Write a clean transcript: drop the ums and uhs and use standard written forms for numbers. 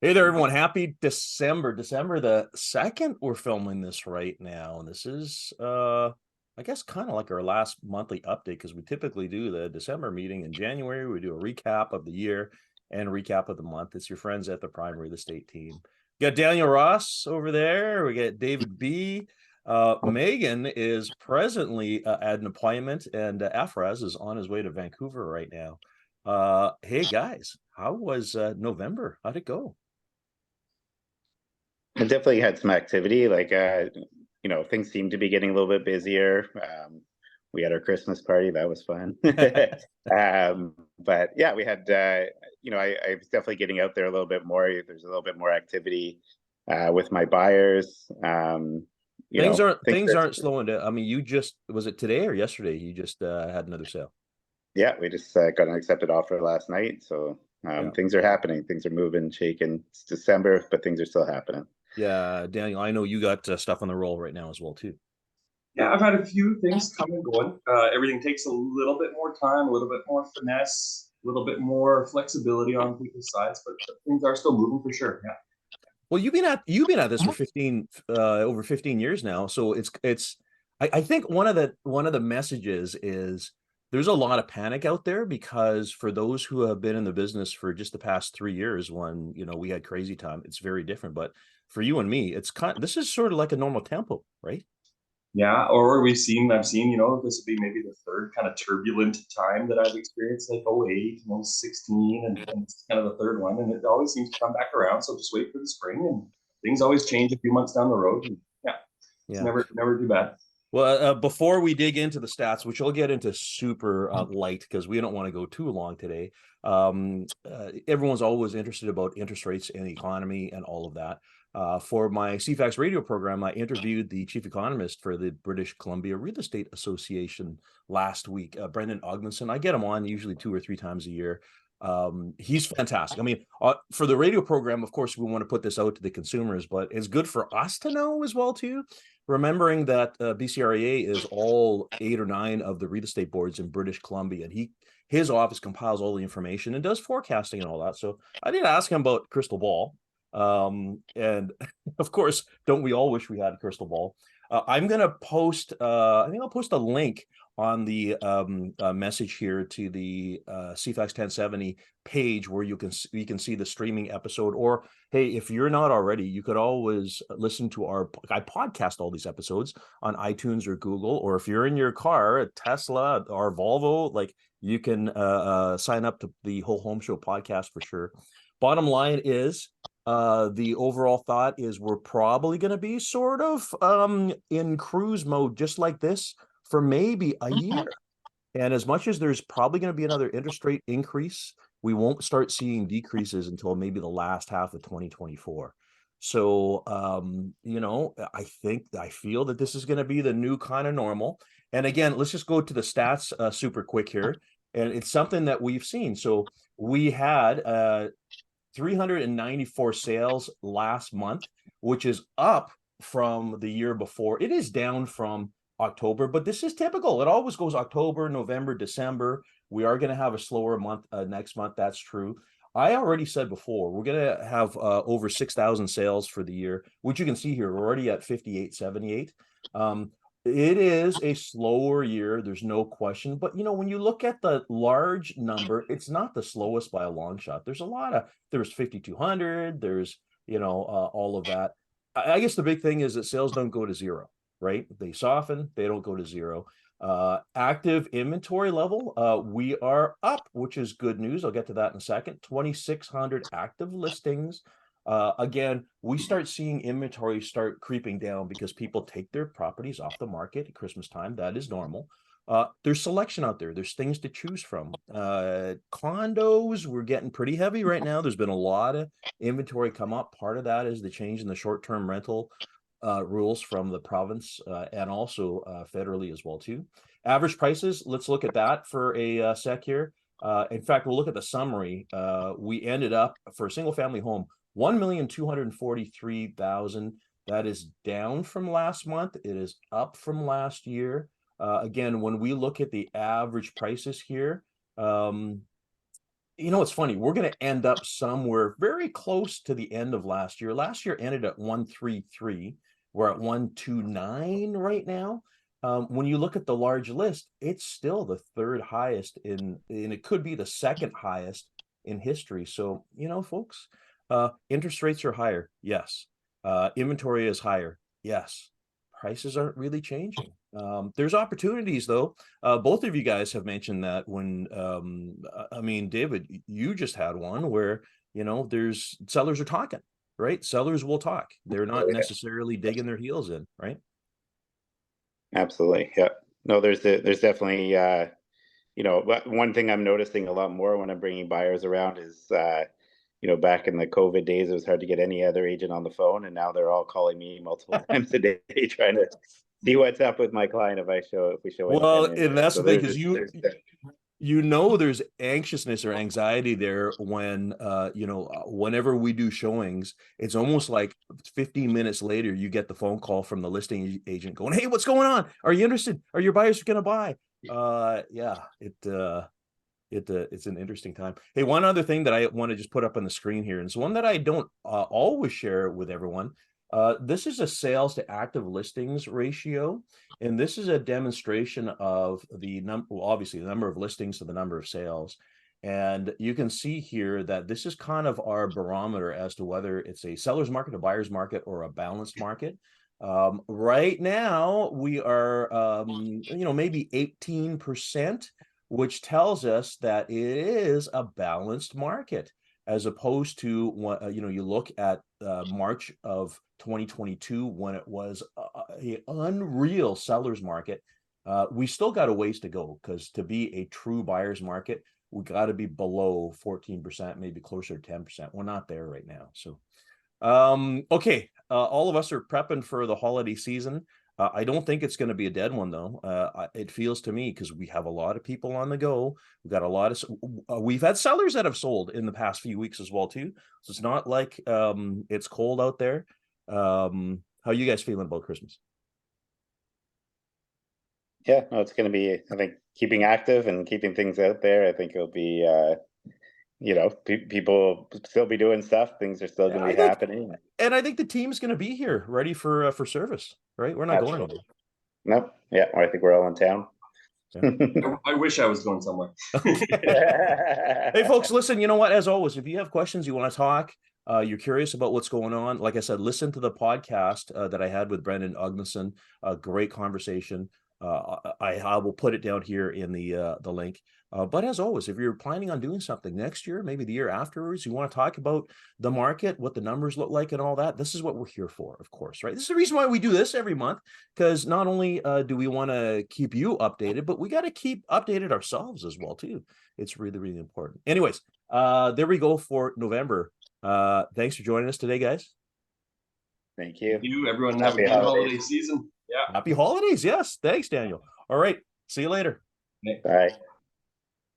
Hey there, everyone. Happy December. December the 2nd, we're filming this right now. And this is I guess kind of like our last monthly update because we typically do the December meeting in January. We do a recap of the year and a recap of the month. It's your friends at the Prime Real Estate team. We got Daniel Ross over there. We got David B. Megan is presently at an appointment, and Afraz is on his way to Vancouver right now. Hey guys, how was November? How'd it go? I definitely had some activity. Things seemed to be getting a little bit busier. We had our Christmas party. That was fun. But yeah, we had, I was definitely getting out there a little bit more. There's a little bit more activity with my buyers. Things aren't Things things are, aren't slowing down. I mean, you just was it today or yesterday? You just had another sale. yeah, we just got an accepted offer last night. So Yeah. things are happening. Things are moving, shaking. It's December, but things are still happening. Yeah, Daniel, I know you got stuff on the roll right now as well too. Yeah, I've had a few things come and going. Everything takes a little bit more time, a little bit more finesse, a little bit more flexibility on people's sides, but things are still moving for sure. Yeah. Well, you've been at this for 15 over 15 years now. So I think one of the messages is there's a lot of panic out there because for those who have been in the business for just the past 3 years when we had crazy time, it's very different. But for you and me, this is sort of like a normal tempo, right? Yeah, or I've seen, this would be maybe the third kind of turbulent time that I've experienced, like '08, 16, and it's kind of the third one. And it always seems to come back around. So just wait for the spring and things always change a few months down the road. And yeah, it's Yeah. never too bad. Well, before we dig into the stats, which I'll get into super light because we don't want to go too long today. Everyone's always interested about interest rates and the economy and all of that. For my CFAX radio program, I interviewed the chief economist for the British Columbia Real Estate Association last week, Brendan Ogdenson. I get him on usually 2 or 3 times a year. He's fantastic. I mean, for the radio program, of course, we want to put this out to the consumers, but it's good for us to know as well too, remembering that BCREA is all 8 or 9 of the real estate boards in British Columbia, and his office compiles all the information and does forecasting and all that. So I did ask him about crystal ball, and of course, don't we all wish we had a crystal ball? I'm gonna post. I think I'll post a link on the message here to the CFAX 1070 page where you can see the streaming episode. Or hey, if you're not already, you could always listen to I podcast all these episodes on iTunes or Google, or if you're in your car, a Tesla or Volvo, like you can sign up to the Whole Home Show podcast for sure. Bottom line is the overall thought is we're probably going to be sort of in cruise mode just like this for maybe a year. And as much as there's probably going to be another interest rate increase, we won't start seeing decreases until maybe the last half of 2024. So, I feel that this is going to be the new kind of normal. And again, let's just go to the stats super quick here. And it's something that we've seen. So we had 394 sales last month, which is up from the year before. It is down from October, but this is typical. It always goes October, November, December. We are going to have a slower month next month. That's true. I already said before, we're going to have over 6,000 sales for the year, which you can see here. We're already at 5,878. It is a slower year. There's no question. But, when you look at the large number, it's not the slowest by a long shot. There's 5,200. There's, all of that. I guess the big thing is that sales don't go to zero, right? They soften, they don't go to zero. Active inventory level, we are up, which is good news. I'll get to that in a second. 2,600 active listings. Again, we start seeing inventory start creeping down because people take their properties off the market at Christmas time. That is normal. There's selection out there. There's things to choose from. Condos, we're getting pretty heavy right now. There's been a lot of inventory come up. Part of that is the change in the short-term rental rules from the province and also federally as well too. Average prices, let's look at that for a sec here. In fact, we'll look at the summary. We ended up for a single family home, 1,243,000. That is down from last month. It is up from last year. Again, when we look at the average prices here, you know, it's funny. We're going to end up somewhere very close to the end of last year. Last year ended at 133. We're at 129 right now. When you look at the large list, it's still the third highest and it could be the second highest in history. So, you know, folks, interest rates are higher. Yes. Inventory is higher. Yes. Prices aren't really changing. There's opportunities though. Both of you guys have mentioned that when, I mean, David, you just had one where, you know, there's sellers are talking, right? Sellers will talk. They're not necessarily digging their heels in, right? Absolutely. Yeah. No, there's definitely, you know, but one thing I'm noticing a lot more when I'm bringing buyers around is, you know, back in the COVID days, it was hard to get any other agent on the phone, and now they're all calling me multiple times a day trying to see what's up with my client if we show any Well, kind of and interest. that's So the thing, there's because there's you know there's anxiousness or anxiety there when you know, whenever we do showings, it's almost like 15 minutes later you get the phone call from the listing agent going, hey, what's going on? Are you interested? Are your buyers going to buy? Yeah, it's an interesting time. Hey, one other thing that I want to just put up on the screen here, and it's one that I don't always share with everyone. This is a sales to active listings ratio, and this is a demonstration of the number, well, obviously the number of listings to the number of sales. And you can see here that this is kind of our barometer as to whether it's a seller's market, a buyer's market, or a balanced market. Right now, we are, you know, maybe 18%, which tells us that it is a balanced market, as opposed to what, you know, you look at March of 2022 when it was an unreal seller's market. We still got a ways to go, because to be a true buyer's market, we got to be below 14%, maybe closer to 10%. We're not there right now. So okay, all of us are prepping for the holiday season. I don't think it's going to be a dead one though. It feels to me, because we have a lot of people on the go. We've got a lot of we've had sellers that have sold in the past few weeks as well too. So it's not like it's cold out there. How you guys feeling about Christmas? Yeah, no, it's going to be, I think, keeping active and keeping things out there. I think it'll be, you know, people still be doing stuff. Things are still going to be happening. And I think the team's going to be here ready for service, right? We're not going anywhere. Nope. Yeah, I think we're all in town. Yeah. I wish I was going somewhere. Hey, folks, listen, you know what? As always, if you have questions, you want to talk, you're curious about what's going on, like I said, listen to the podcast that I had with Brendan Ugnason. A great conversation. I will put it down here in the link. But as always, if you're planning on doing something next year, maybe the year afterwards, you want to talk about the market, what the numbers look like and all that, this is what we're here for, of course, right? This is the reason why we do this every month, because not only do we want to keep you updated, but we got to keep updated ourselves as well, too. It's really, really important. Anyways, there we go for November. Thanks for joining us today, guys. Thank you. Thank you, everyone. Have a good holiday season. Yeah. Happy holidays. Yes. Thanks, Daniel. All right. See you later. Bye.